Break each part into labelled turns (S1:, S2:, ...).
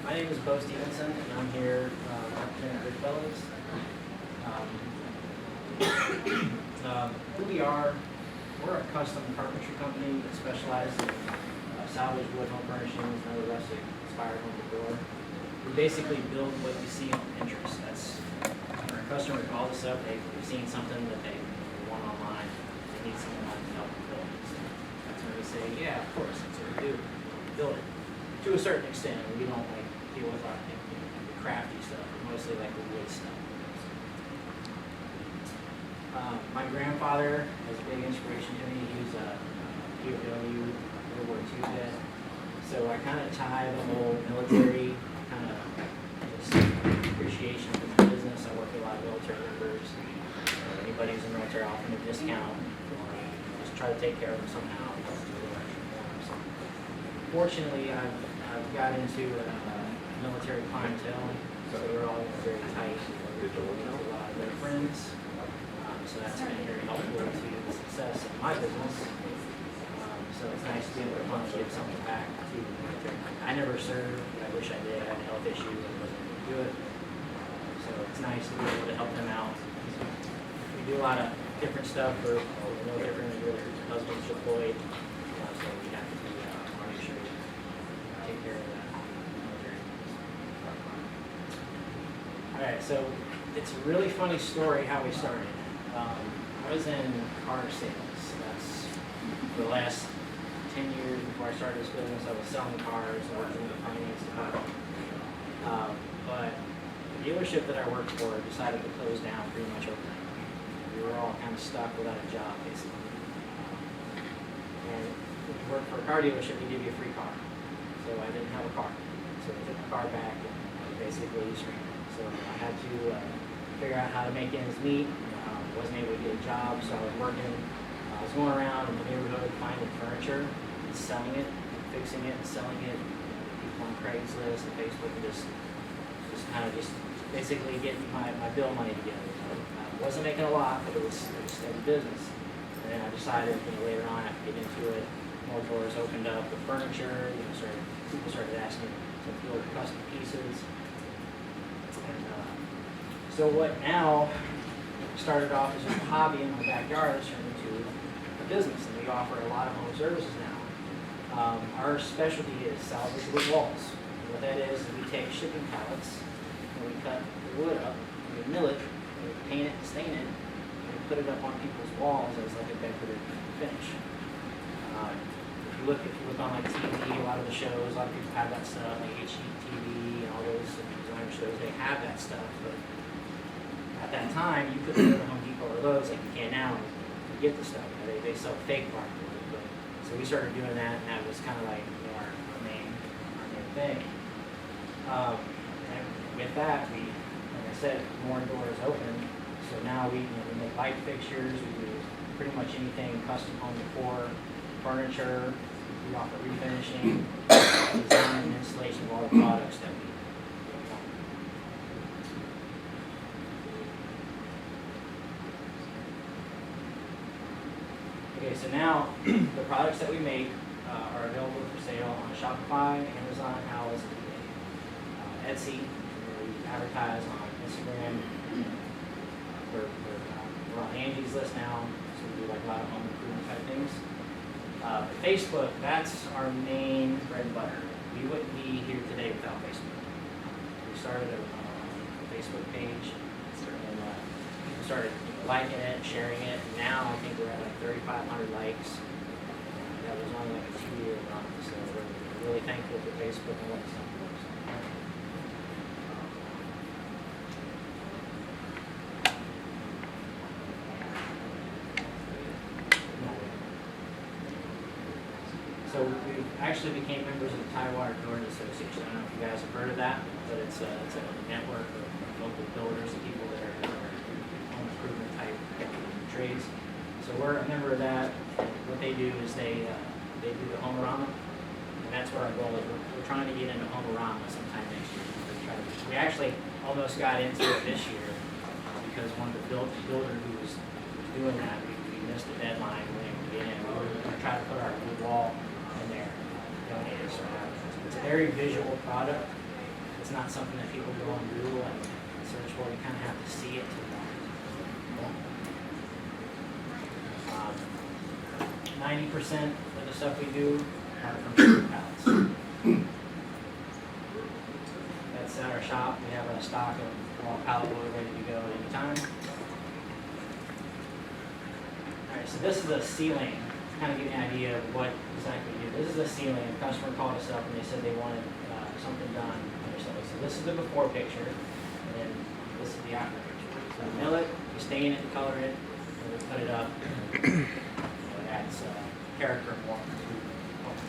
S1: My name is Bo Stevenson, and I'm here representing WoodFellas. Who we are, we're a custom carpentry company that specializes in salvage wood home furnishings and other rustic inspired home decor. We basically build what you see on Pinterest. That's when a customer calls us up, they've seen something that they want online, they need someone to help them build it. So that's when we say, yeah, of course, that's what we do. We build it. To a certain extent, we don't like deal with our the crafty stuff, mostly like the wood stuff. My grandfather is a big inspiration to me. He was a POW World War II vet, so I kind of tie the whole military kind of just appreciation for my business. I work with a lot of military members. Anybody who's in the military, I offer them a discount, or just try to take care of them somehow. So, fortunately, I've got into military clientele, so we're all very tight. We're a lot of their friends, so that's been very helpful to the success of my business. So it's nice to be able to kind of give something back to the military. I never served. I wish I did. I had a health issue and wasn't able to do it. So it's nice to be able to help them out. We do a lot of different stuff for the military friends where their husbands deployed, so we have to make sure we take care of that. Alright, so it's a really funny story how we started. I was in car sales. That's for the last 10 years before I started this business. I was selling cars, I worked in the finance department. But the dealership that I worked for decided to close down pretty much overnight. We were all kind of stuck without a job, basically. And if you work for a car dealership, they give you a free car. So I didn't have a car. So I took the car back and basically stranded. So I had to figure out how to make ends meet. Wasn't able to get a job, so I was working. I was going around in the neighborhood finding furniture, and selling it, and fixing it, and selling it. People on Craigslist and Facebook, and just basically getting my bill money together. I wasn't making a lot, but it was steady business. And then I decided, later on, I could get into it. More doors opened up with furniture. People started asking to build custom pieces. So what now started off as just a hobby in my backyard has turned into a business, and we offer a lot of home services now. Our specialty is salvage wood walls. And what that is we take shipping pallets and we cut the wood up, and we mill it, and we paint it and stain it, and we put it up on people's walls as like a decorative finish. If you look on like TV, a lot of the shows, a lot of people have that stuff, like HGTV and all those designer shows, they have that stuff, but at that time, you couldn't go to Home Depot or Lowe's like you can now to get the stuff. They sell fake part of it. So we started doing that, and that was kind of like our main thing. And with that, we, like I said, more doors open. So now we make light fixtures. We do pretty much anything custom home decor, furniture. We offer refinishing, design, and installation of all the products that we. Okay, so now the products that we make are available for sale on Shopify, Amazon, House, Etsy. We advertise on Instagram. We're on Angie's List now, so we do like a lot of home improvement type things. Facebook, that's our main bread and butter. We wouldn't be here today without Facebook. We started a Facebook page, and people started liking it, sharing it, and now I think we're at like 3,500 likes. That was only like a 2-year run, so we're really thankful for Facebook and what it's done for us. So we actually became members of the Tidewater Builders Association. I don't know if you guys have heard of that, but it's a network of local builders and people that are home improvement type trades. So we're a member of that, and what they do is they do the Homerama, and that's what our goal is. We're trying to get into Homerama sometime next year. We actually almost got into it this year because one of the builder who was doing that, we missed the deadline when we get in. We were going to try to put our wood wall in there, donate it. So it's a very visual product. it's not something that people go on Google and search for. You kind of have to see it to want it. 90% of the stuff we do are from sugar pallets. That's at our shop. We have a stock of raw pallet wood ready to go at any time. Alright, so this is a ceiling. Kind of give you an idea of what exactly we do. This is a ceiling. A customer called us up and they said they wanted something done on their ceiling. So this is the before picture, and then this is the after picture. So we mill it, we stain it, color it, and we put it up. It adds character and warmth to the homes.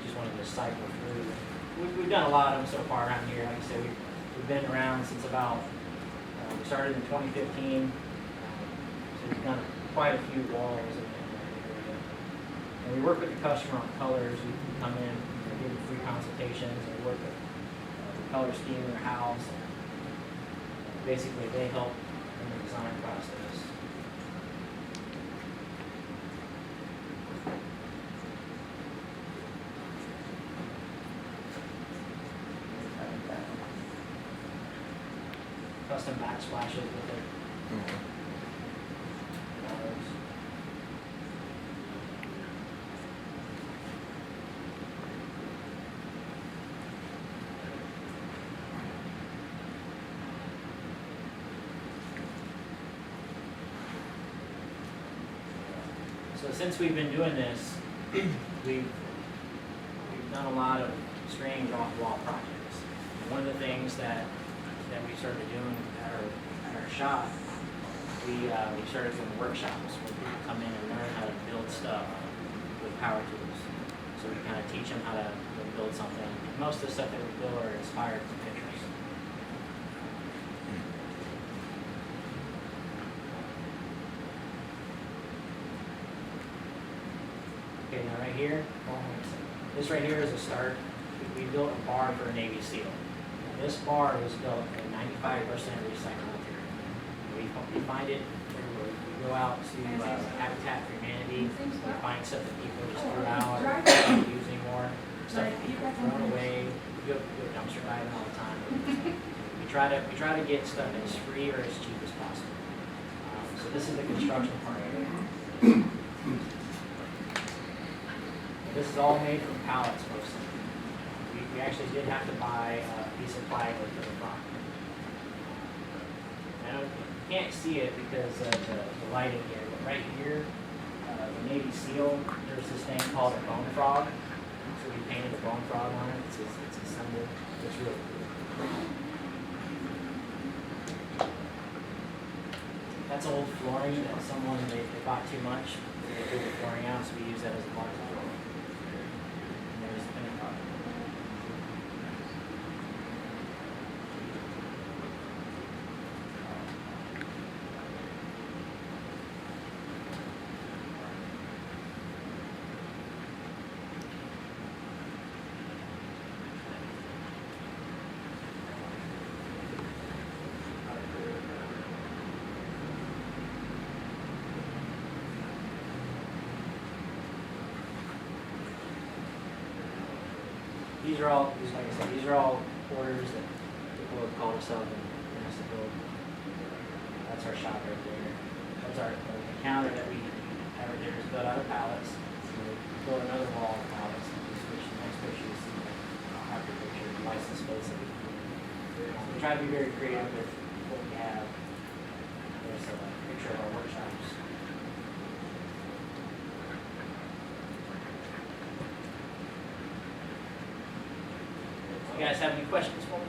S1: Just wanted to cycle through. We've done a lot of them so far around here. Like I said, we've been around since about, we started in 2015. So we've done quite a few walls in the area. And we work with the customer on colors. We come in, give them free consultations, and we work with the color scheme in their house. And basically, they help in the design process. Custom backsplashes with it. So since we've been doing this, we've done a lot of strange off-wall projects. And one of the things that we started doing at our shop, we started doing workshops where people come in and learn how to build stuff with power tools. So we kind of teach them how to build something. Most of the stuff that we build are inspired from pictures. Okay, now right here, this right here is a start. We built a bar for a Navy SEAL. This bar was built in 95% recycled material. We find it everywhere. We go out to Habitat for Humanity. We find stuff that people just threw out or don't use anymore. Stuff that people throw away. We go dumpster diving all the time. We try to get stuff that's free or as cheap as possible. So this is the construction part of it. This is all made from pallets mostly. We actually did have to buy a piece of plywood for the front. Now, you can't see it because of the lighting here, but right here, the Navy SEAL, there's this thing called a bone frog. So we painted a bone frog on it. It's a symbol. It's really cool. That's old flooring that someone, they bought too much. They threw the flooring out, so we use that as a mark. And there's the finished product. These are all, like I said, these are all orders that people have called us up and asked to build. That's our shop right there. That's our the counter that we have right there is built out of pallets. So we built another wall of pallets. The next picture you see after picture, the license plates that we try to be very creative with what we have. There's a picture of our workshops. You guys have any questions for me?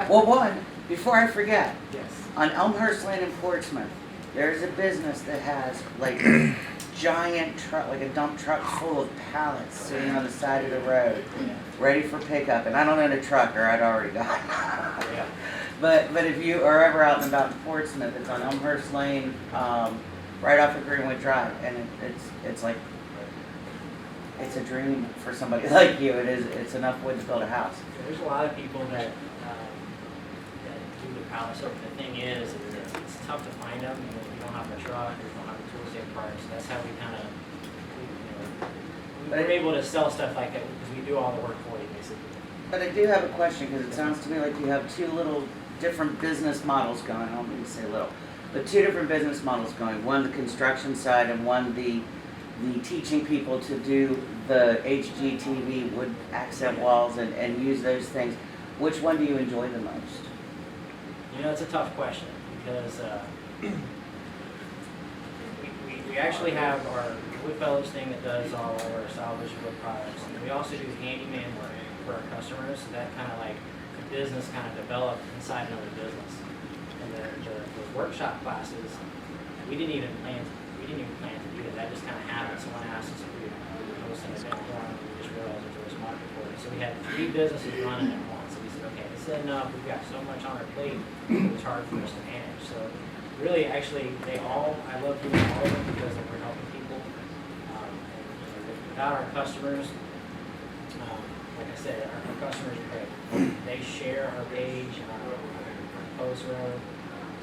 S2: Well, one, before I forget,
S1: Yes.
S2: on Elmhurst Lane in Portsmouth, there's a business that has like giant truck, like a dump truck full of pallets sitting on the side of the road, ready for pickup. And I don't own a truck, or I'd already got it.
S1: Yeah.
S2: But if you are ever out and about in Portsmouth, it's on Elmhurst Lane, right off of Greenwood Drive, and it's like, it's a dream for somebody like you. It's enough wood to build a house.
S1: There's a lot of people that do the pallets. So the thing is, it's tough to find them. You know, if you don't have a truck or you don't have a tool safe parts. That's how we kind of we're able to sell stuff like that because we do all the work for you, basically.
S2: But I do have a question, because it sounds to me like you have two little different business models going. I don't mean to say little, but two different business models going. One, the construction side, and one, the teaching people to do the HGTV wood accent walls and use those things. Which one do you enjoy the most?
S1: You know, it's a tough question because we actually have our WoodFellas thing that does all of our salvage wood products, and we also do handyman work for our customers. So that kind of like the business kind of developed inside another business. And the workshop classes, we didn't even plan to do that. That just kind of happened. Someone asked us if we were hosting an event for them, and we just realized there was a market for it. So we had 3 businesses running at once. So we said, okay, this isn't enough. We've got so much on our plate. It was hard for us to manage. So really, actually, I love doing all of them because we're helping people. Without our customers, like I said, our customers are great. They share our page and our posts, whatever.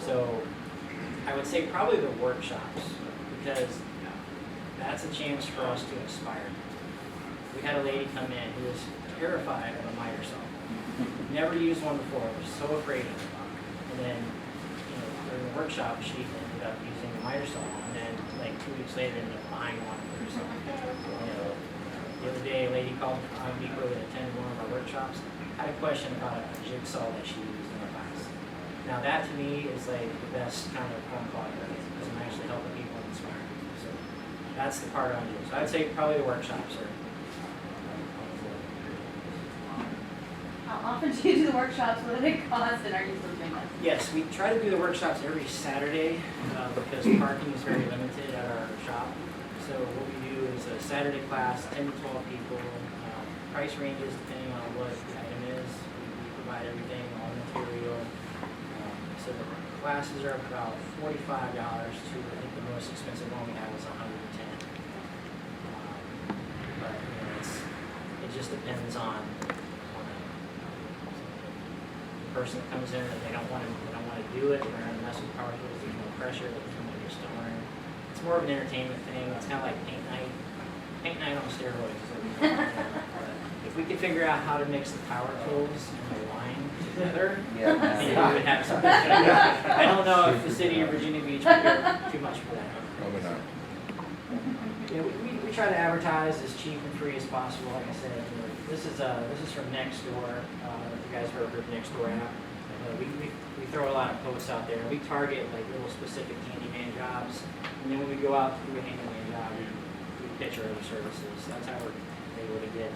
S1: So I would say probably the workshops, because that's a chance for us to inspire. We had a lady come in who was terrified of a miter saw. Never used one before, was so afraid of it. And then, during the workshop, she ended up using the miter saw, and then like 2 weeks later ended up buying one for herself. The other day, a lady called on Depot that attended one of our workshops, had a question about a jigsaw that she used in her class. Now that to me is like the best kind of phone call ever, because I'm actually helping people and inspiring people. So that's the part I'm doing. So I'd say probably the workshops are.
S3: How often do you do the workshops? What do they cost, and are you still doing that?
S1: Yes, we try to do the workshops every Saturday because parking is very limited at our shop. So what we do is a Saturday class, 10 to 12 people. Price ranges depending on what the item is. We provide everything, all the material. So the classes are about $45 to, I think the most expensive one we have is $110. But it just depends on the person that comes in and they don't want to do it. They're going to mess with power tools. There's no pressure. They come in your store. It's more of an entertainment thing. It's kind of like paint night on steroids. If we could figure out how to mix the power tools and the wine together, maybe we would have something. I don't know if the city of Virginia Beach would care too much for that.
S4: Probably not.
S1: We try to advertise as cheap and free as possible. Like I said, this is from Nextdoor. You guys heard of Nextdoor app? We throw a lot of posts out there. We target like little specific handyman jobs, and then when we go out to do a handyman job, we pitch our other services. That's how we're able to get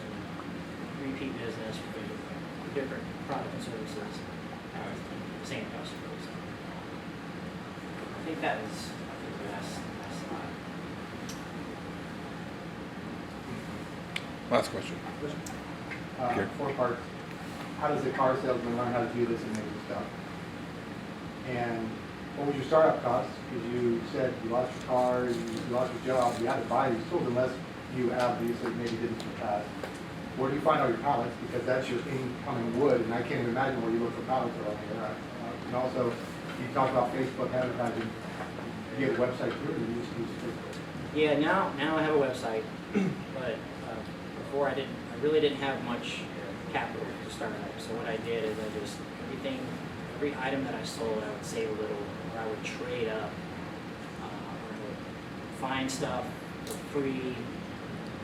S1: repeat business for different products and services, the same customers. I think that was the last slide.
S4: Last question. Okay.
S5: 4 parts. How does a car salesman learn how to do this amazing stuff? And what was your startup cost? Because you said you lost your car, you lost your job, you had to buy these tools unless you obviously maybe didn't in the past. Where do you find all your pallets? Because that's your incoming wood, and I can't even imagine where you look for pallets around here. And also, you talk about Facebook advertising. You have a website too, or you just use Facebook?
S1: Yeah, now I have a website, but before I really didn't have much capital to start out. So what I did is every item that I sold, I would save a little, or I would trade up, or I would find stuff for free,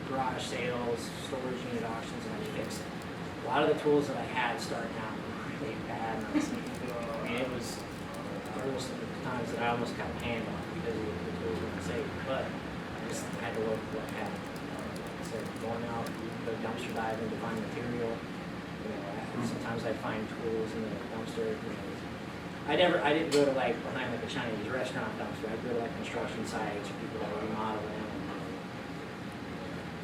S1: garage sales, storage unit auctions, and I'd fix it. A lot of the tools that I had starting out were really bad. And there was times that I almost got panned on because of the tools that I saved, but I just had to look at what I had. So going out, go dumpster diving to find material. Sometimes I'd find tools in the dumpster. I didn't go to like behind like a Chinese restaurant dumpster. I'd go to like construction sites or people that were remodeling,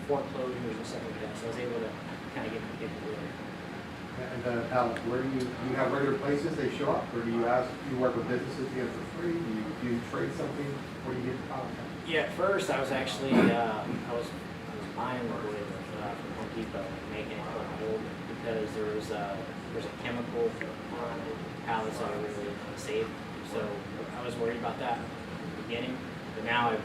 S1: foreclosures and stuff like that. So I was able to kind of get there.
S5: And Alex, where do you have regular places they show up, or do you work with businesses to get it for free? Do you trade something? Where do you get the pallets?
S1: Yeah, at first I was actually I was buying the wood from Home Depot and making it look old because there's a chemical on pallets that are really unsafe. So I was worried about that in the beginning, but now I've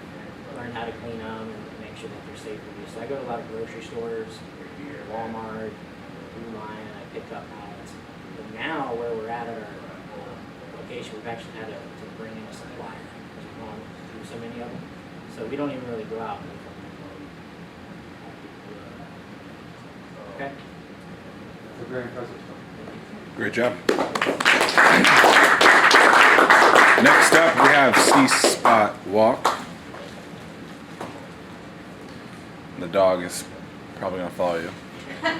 S1: learned how to clean them and make sure that they're safe for use. So I go to a lot of grocery stores, Walmart, Food Line, and I pick up pallets. But now, where we're at our location, we've actually had to bring in a supplier because we've gone through so many of them. So we don't even really go out. Okay.
S5: It's a very impressive story.
S4: Great job. Next up, we have C-Spot Walk. The dog is probably gonna follow you.
S3: I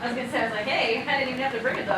S3: was gonna say, I was like, hey, I didn't even have to bring a dog.